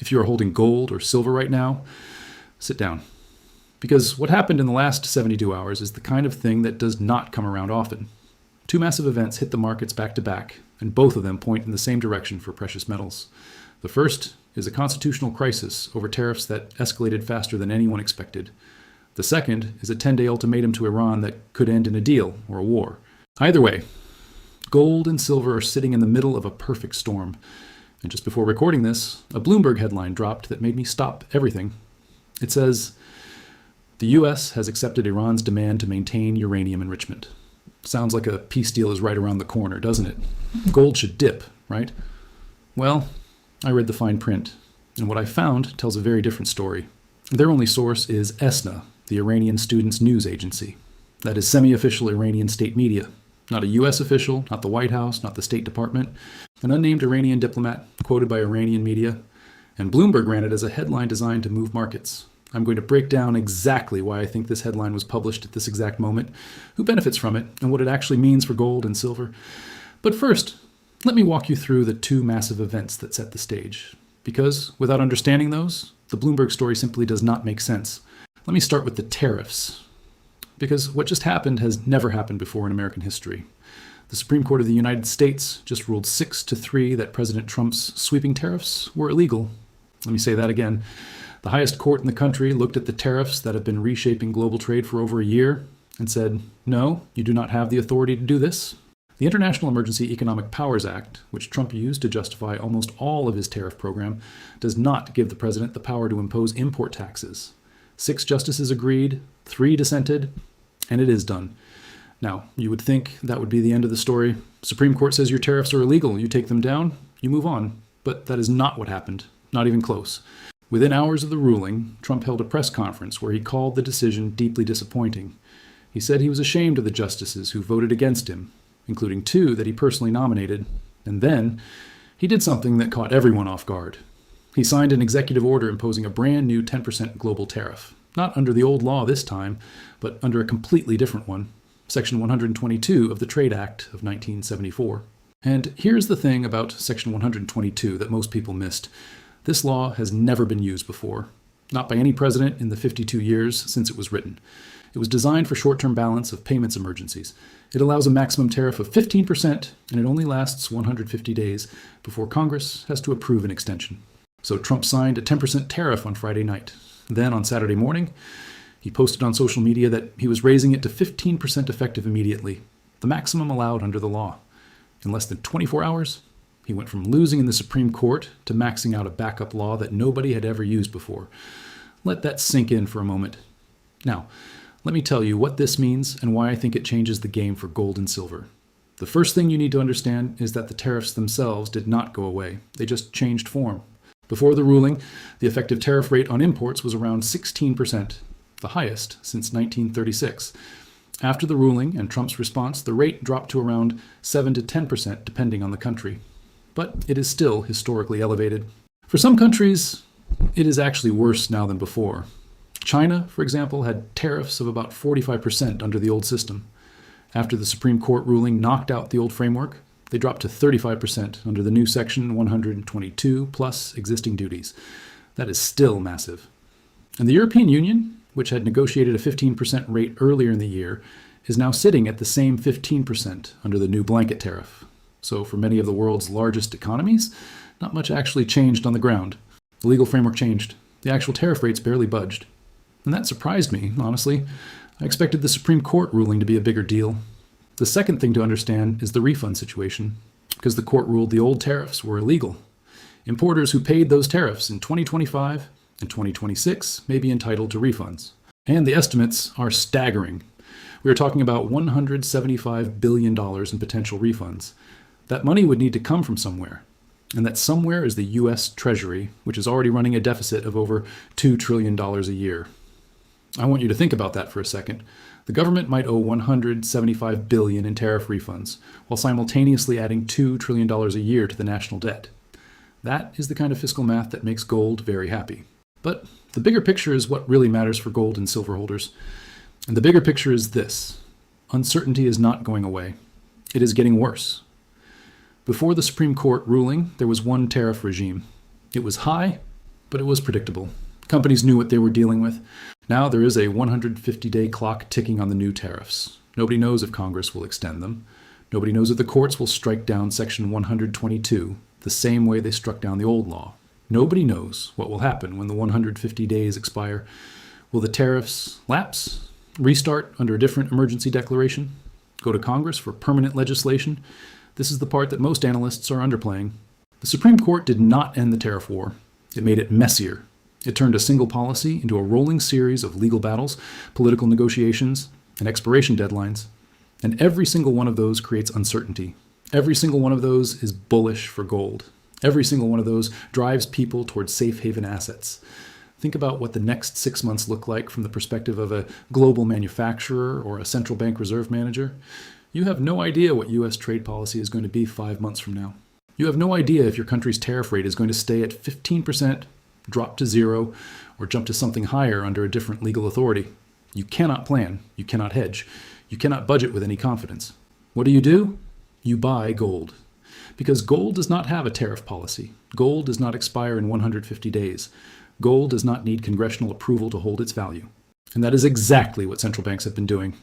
If you are holding gold or silver right now, sit down. Because what happened in the last 72 hours is the kind of thing that does not come around often. Two massive events hit the markets back to back, and both of them point in the same direction for precious metals. The first is a constitutional crisis over tariffs that escalated faster than anyone expected. The second is a 10-day ultimatum to Iran that could end in a deal or a war. Either way, gold and silver are sitting in the middle of a perfect storm. And just before recording this, a Bloomberg headline dropped that made me stop everything. It says, "The U.S. has accepted Iran's demand to maintain uranium enrichment." Sounds like a peace deal is right around the corner, doesn't it? Gold should dip, right? Well, I read the fine print, and what I found tells a very different story. Their only source is ESNA, the Iranian Students' News Agency. That is semi-official Iranian state media. Not a U.S. official, not the White House, not the State Department. An unnamed Iranian diplomat, quoted by Iranian media. And Bloomberg ran it as a headline designed to move markets. I'm going to break down exactly why I think this headline was published at this exact moment, who benefits from it, and what it actually means for gold and silver. But first, let me walk you through the two massive events that set the stage. Because without understanding those, the Bloomberg story simply does not make sense. Let me start with the tariffs. Because what just happened has never happened before in American history. The Supreme Court of the United States just ruled 6-3 that President Trump's sweeping tariffs were illegal. Let me say that again. The highest court in the country looked at the tariffs that have been reshaping global trade for over a year and said, no, you do not have the authority to do this. The International Emergency Economic Powers Act, which Trump used to justify almost all of his tariff program, does not give the president the power to impose import taxes. 6 justices agreed, 3 dissented, and it is done. Now, you would think that would be the end of the story. Supreme Court says your tariffs are illegal. You take them down, you move on. But that is not what happened. Not even close. Within hours of the ruling, Trump held a press conference where he called the decision deeply disappointing. He said he was ashamed of the justices who voted against him, including 2 that he personally nominated. And then, he did something that caught everyone off guard. He signed an executive order imposing a brand new 10% global tariff. Not under the old law this time, but under a completely different one. Section 122 of the Trade Act of 1974. And here's the thing about Section 122 that most people missed. This law has never been used before, not by any president in the 52 years since it was written. It was designed for short-term balance of payments emergencies. It allows a maximum tariff of 15%, and it only lasts 150 days before Congress has to approve an extension. So Trump signed a 10% tariff on Friday night. Then on Saturday morning, he posted on social media that he was raising it to 15% effective immediately, the maximum allowed under the law. In less than 24 hours, he went from losing in the Supreme Court to maxing out a backup law that nobody had ever used before. Let that sink in for a moment. Now, let me tell you what this means and why I think it changes the game for gold and silver. The first thing you need to understand is that the tariffs themselves did not go away. They just changed form. Before the ruling, the effective tariff rate on imports was around 16%, the highest since 1936. After the ruling and Trump's response, the rate dropped to around 7 to 10% depending on the country. But it is still historically elevated. For some countries, it is actually worse now than before. China, for example, had tariffs of about 45% under the old system. After the Supreme Court ruling knocked out the old framework, they dropped to 35% under the new Section 122 plus existing duties. That is still massive. And the European Union, which had negotiated a 15% rate earlier in the year, is now sitting at the same 15% under the new blanket tariff. So for many of the world's largest economies, not much actually changed on the ground. The legal framework changed. The actual tariff rates barely budged. And that surprised me, honestly. I expected the Supreme Court ruling to be a bigger deal. The second thing to understand is the refund situation, because the court ruled the old tariffs were illegal. Importers who paid those tariffs in 2025 and 2026 may be entitled to refunds. And the estimates are staggering. We are talking about $175 billion in potential refunds. That money would need to come from somewhere. And that somewhere is the U.S. Treasury, which is already running a deficit of over $2 trillion a year. I want you to think about that for a second. The government might owe $175 billion in tariff refunds, while simultaneously adding $2 trillion a year to the national debt. That is the kind of fiscal math that makes gold very happy. But the bigger picture is what really matters for gold and silver holders. And the bigger picture is this. Uncertainty is not going away. It is getting worse. Before the Supreme Court ruling, there was one tariff regime. It was high, but it was predictable. Companies knew what they were dealing with. Now there is a 150-day clock ticking on the new tariffs. Nobody knows if Congress will extend them. Nobody knows if the courts will strike down Section 122 the same way they struck down the old law. Nobody knows what will happen when the 150 days expire. Will the tariffs lapse? Restart under a different emergency declaration? Go to Congress for permanent legislation? This is the part that most analysts are underplaying. The Supreme Court did not end the tariff war. It made it messier. It turned a single policy into a rolling series of legal battles, political negotiations, and expiration deadlines. And every single one of those creates uncertainty. Every single one of those is bullish for gold. Every single one of those drives people towards safe haven assets. Think about what the next 6 months look like from the perspective of a global manufacturer or a central bank reserve manager. You have no idea what U.S. trade policy is going to be 5 months from now. You have no idea if your country's tariff rate is going to stay at 15%, drop to 0, or jump to something higher under a different legal authority. You cannot plan. You cannot hedge. You cannot budget with any confidence. What do? You buy gold. Because gold does not have a tariff policy. Gold does not expire in 150 days. Gold does not need congressional approval to hold its value. And that is exactly what central banks have been doing.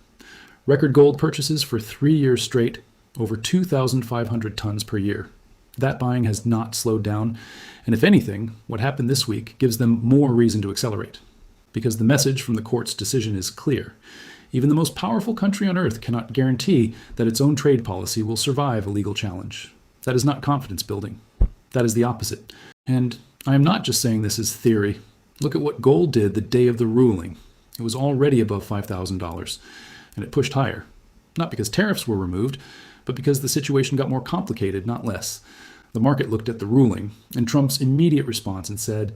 Record gold purchases for 3 years straight, over 2,500 tons per year. That buying has not slowed down, and if anything, what happened this week gives them more reason to accelerate. Because the message from the court's decision is clear. Even the most powerful country on earth cannot guarantee that its own trade policy will survive a legal challenge. That is not confidence building. That is the opposite. And I am not just saying this as theory. Look at what gold did the day of the ruling. It was already above $5,000, and it pushed higher. Not because tariffs were removed, but because the situation got more complicated, not less. The market looked at the ruling, and Trump's immediate response and said,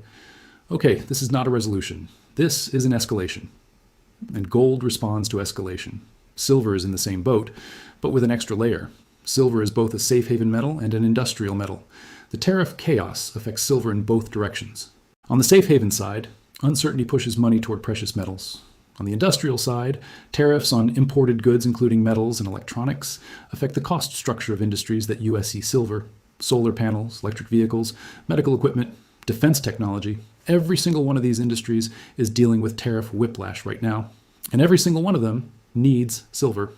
okay, this is not a resolution. This is an escalation. And gold responds to escalation. Silver is in the same boat, but with an extra layer. Silver is both a safe haven metal and an industrial metal. The tariff chaos affects silver in both directions. On the safe haven side, uncertainty pushes money toward precious metals. On the industrial side, tariffs on imported goods, including metals and electronics, affect the cost structure of industries that USC silver, solar panels, electric vehicles, medical equipment, defense technology. Every single one of these industries is dealing with tariff whiplash right now, and every single one of them needs silver.